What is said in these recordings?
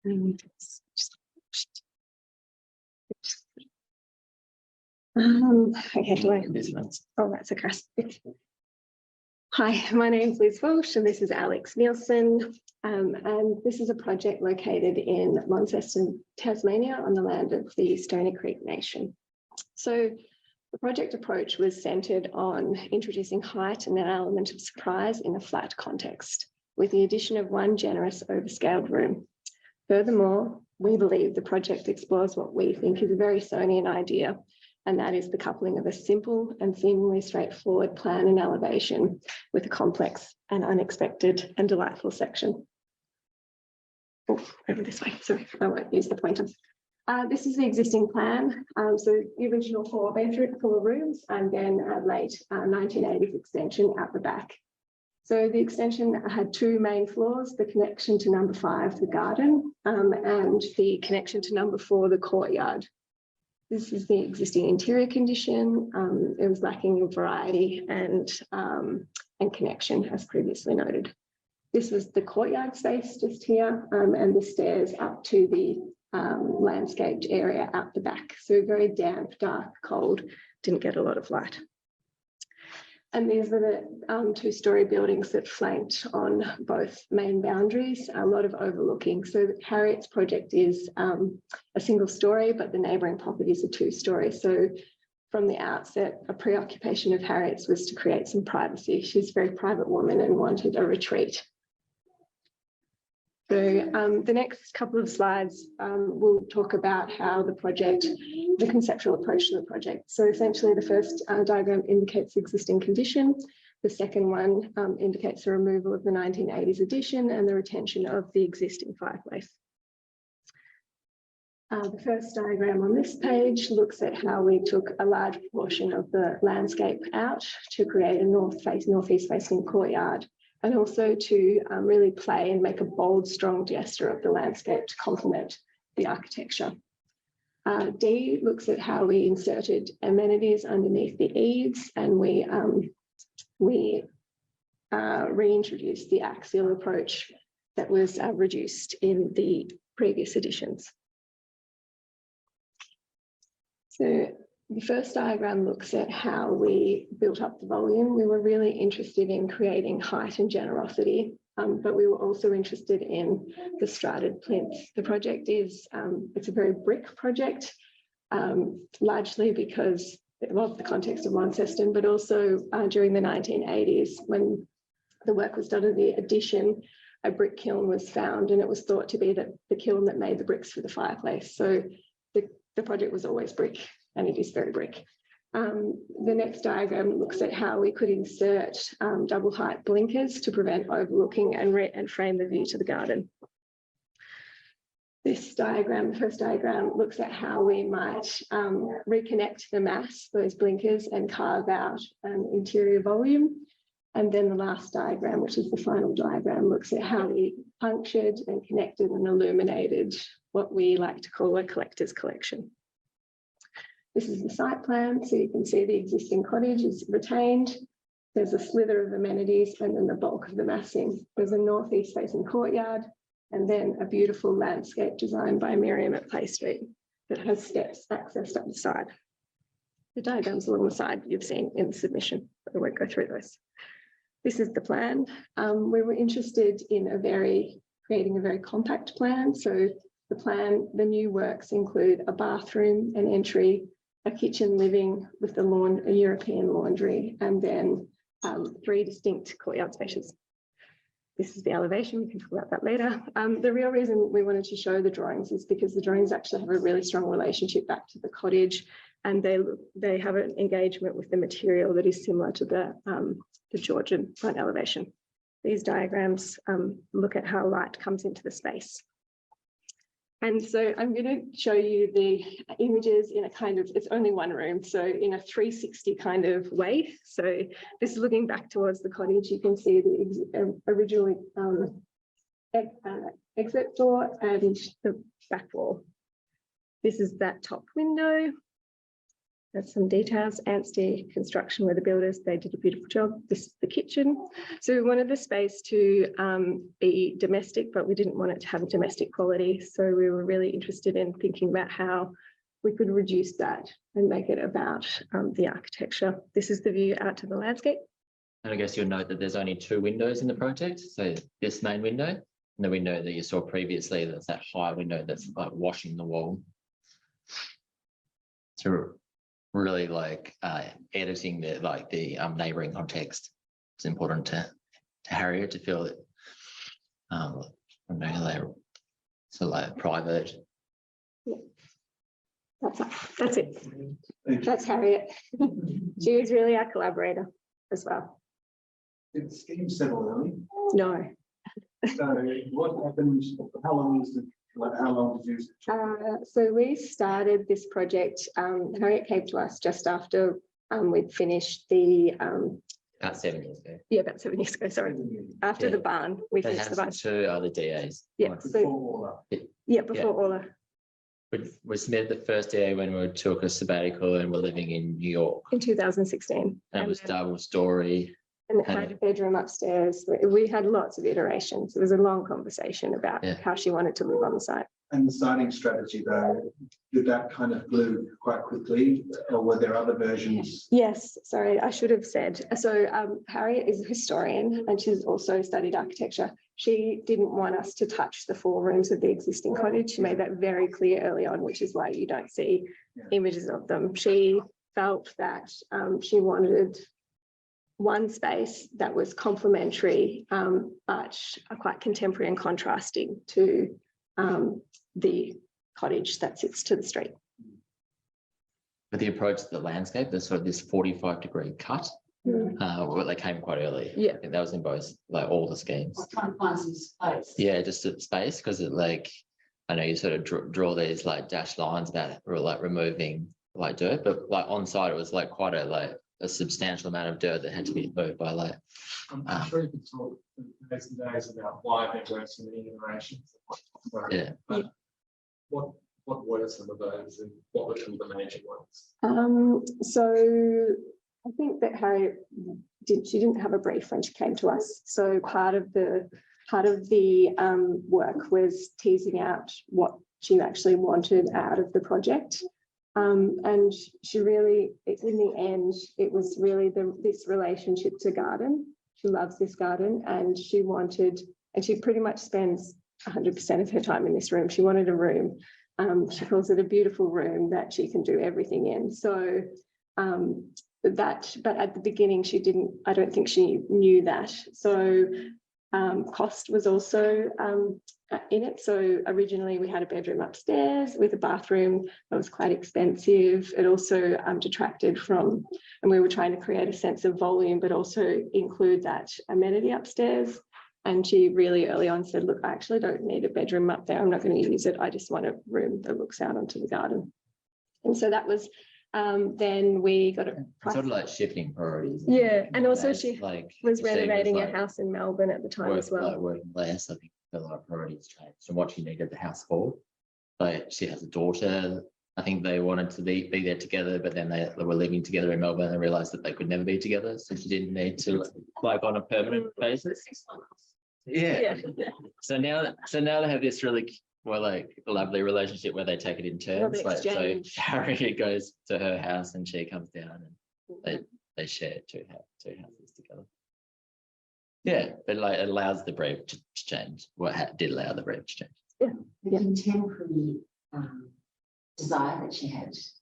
Okay, oh, that's a crash. Hi, my name is Liz Walsh and this is Alex Nielsen, and this is a project located in Launceston, Tasmania on the land of the Stoney Creek Nation. So the project approach was centred on introducing height and an element of surprise in a flat context, with the addition of one generous overscaled room. Furthermore, we believe the project explores what we think is a very Stonian idea, and that is the coupling of a simple and seemingly straightforward plan and elevation with a complex and unexpected and delightful section. Oh, over this way, sorry, I won't use the pointer. This is the existing plan. So the original 4-bedroom, 4 rooms, and then a late 1980s extension out the back. So the extension had 2 main floors, the connection to number 5, the garden, and the connection to number 4, the courtyard. This is the existing interior condition. It was lacking in variety and connection, as previously noted. This was the courtyard space just here, and the stairs up to the landscaped area out the back. So very damp, dark, cold, didn't get a lot of light. And these are the 2-storey buildings that flanked on both main boundaries, a lot of overlooking. So Harriet's project is a single-storey, but the neighbouring property is a 2-storey. So from the outset, a preoccupation of Harriet's was to create some privacy. She's a very private woman and wanted a retreat. So the next couple of slides will talk about how the project, the conceptual approach to the project. So essentially the first diagram indicates the existing condition. The second one indicates the removal of the 1980s addition and the retention of the existing fireplace. The first diagram on this page looks at how we took a large portion of the landscape out to create a northeast facing courtyard, and also to really play and make a bold, strong gesture of the landscape to complement the architecture. D looks at how we inserted amenities underneath the eaves, and we reintroduced the axial approach that was reduced in the previous editions. So the first diagram looks at how we built up the volume. We were really interested in creating height and generosity, but we were also interested in the strated plinth. The project is, it's a very brick project, largely because of the context of Launceston, but also during the 1980s, when the work was done in the addition, a brick kiln was found, and it was thought to be that the kiln that made the bricks for the fireplace. So the project was always brick, and it is very brick. The next diagram looks at how we could insert double height blinkers to prevent overlooking and frame the view to the garden. This diagram, the first diagram, looks at how we might reconnect the mass, those blinkers, and carve out an interior volume. And then the last diagram, which is the final diagram, looks at how we punctured and connected and illuminated what we like to call a collector's collection. This is the site plan, so you can see the existing cottage is retained. There's a slither of amenities and then the bulk of the massing. There's a northeast facing courtyard and then a beautiful landscape designed by Miriam at Play Street that has steps accessed up the side. The diagrams along the side you've seen in the submission, but I won't go through those. This is the plan. We were interested in creating a very compact plan. So the new works include a bathroom, an entry, a kitchen living with a European laundry, and then 3 distinct courtyard spaces. This is the elevation, we can talk about that later. The real reason we wanted to show the drawings is because the drawings actually have a really strong relationship back to the cottage, and they have an engagement with the material that is similar to the Georgian front elevation. These diagrams look at how light comes into the space. And so I'm going to show you the images in a kind of, it's only one room, so in a 360 kind of way. So this is looking back towards the cottage. You can see the original exit door and the back wall. This is that top window. That's some details. Anstey Construction were the builders. They did a beautiful job. This is the kitchen. So we wanted the space to be domestic, but we didn't want it to have a domestic quality. So we were really interested in thinking about how we could reduce that and make it about the architecture. This is the view out to the landscape. And I guess you'll note that there's only 2 windows in the project. So this main window and the window that you saw previously, that's that high window that's like washing the wall. So really like editing the neighbouring context. It's important to Harriet to feel that so like private. Yeah. That's it. That's Harriet. She was really our collaborator as well. Did the scheme settle early? No. So what happened? How long did you? So we started this project. Harriet came to us just after we'd finished the About 7 years ago. yeah, about 7 years ago. Sorry, after the barn, we They finished had the barn. 2 other DAs. Yeah, Before before Orla. We submitted the first DA when we took a sabbatical and we're living in New York. In 2016. And it was double story. And it had a bedroom upstairs. We had lots of iterations. It was a long conversation about how she wanted to live on the site. And the siting strategy, though, did that kind of glue quite quickly, or were there other versions? Yes, sorry, I should have said. So Harriet is a historian and she's also studied architecture. She didn't want us to touch the 4 rooms of the existing cottage. She made that very clear early on, which is why you don't see images of them. She felt that she wanted one space that was complementary, but quite contemporary and contrasting to the cottage that sits to the street. But the approach to the landscape, there's sort of this 45-degree cut. Well, they came quite early. Yeah. I think that was in both, like all the schemes. I was trying to find some space. Yeah, just a space, because it like, I know you sort of draw these like dashed lines about like removing like dirt, but like on site it was like quite a substantial amount of dirt that had to be moved by like. I'm sure you could talk for days and days about why there were so many iterations. Yeah. But what were some of those and what were some of the major ones? So I think that Harriet she didn't have a brief when she came to us. So part of the work was teasing out what she actually wanted out of the project. And she really, in the end, it was really this relationship to garden. She loves this garden and she wanted, and she pretty much spends 100% of her time in this room. She wanted a room. She calls it a beautiful room that she can do everything in. So but at the beginning, I don't think she knew that. So cost was also in it. So originally we had a bedroom upstairs with a bathroom that was quite expensive. It also detracted from, and we were trying to create a sense of volume, but also include that amenity upstairs. And she really early on said, look, I actually don't need a bedroom up there. I'm not going to use it. I just want a room that looks out onto the garden. And so that was, then we got a price. Sort of like shifting priorities. Yeah, and also she like was renovating a house in Melbourne at the time as well. Like working less, I think a lot of priorities changed and what she needed the house for. Like she has a daughter. I think they wanted to be there together, but then they were living together in Melbourne and realised that they could never be together. So she didn't need to like on a permanent basis. Yeah. So now they have this really like lovely relationship where they take it in turns. Like, so Harriet goes to her house and she comes down and they share two houses together. Yeah, but like it allows the brief to change. What did allow the brief to change? Yeah. The contemporary desire that she had, so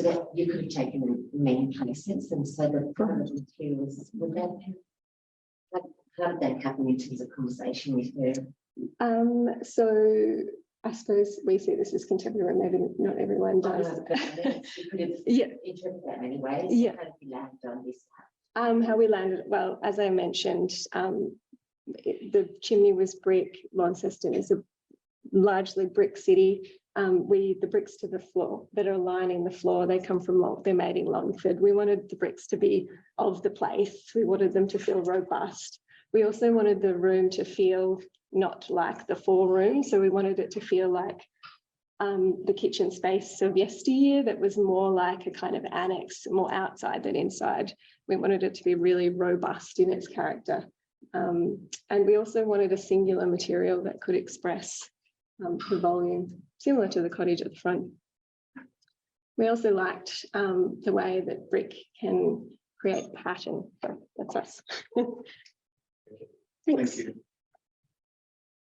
that you could have taken many places, and so the materials would that. Like, how did that happen in terms of conversation with her? So I suppose we see this as contemporary, maybe not everyone does. You could have interpreted that many ways. Yeah. How did you land on this? How we landed, well, as I mentioned, the chimney was brick. Launceston is a largely brick city. The bricks to the floor that are lining the floor, they come from they're made in Longford. We wanted the bricks to be of the place. We wanted them to feel robust. We also wanted the room to feel not like the 4 rooms. So we wanted it to feel like the kitchen space of yesteryear that was more like a kind of annex, more outside than inside. We wanted it to be really robust in its character. And we also wanted a singular material that could express the volume, similar to the cottage at the front. We also liked the way that brick can create pattern. So that's us. Thanks. Thank you.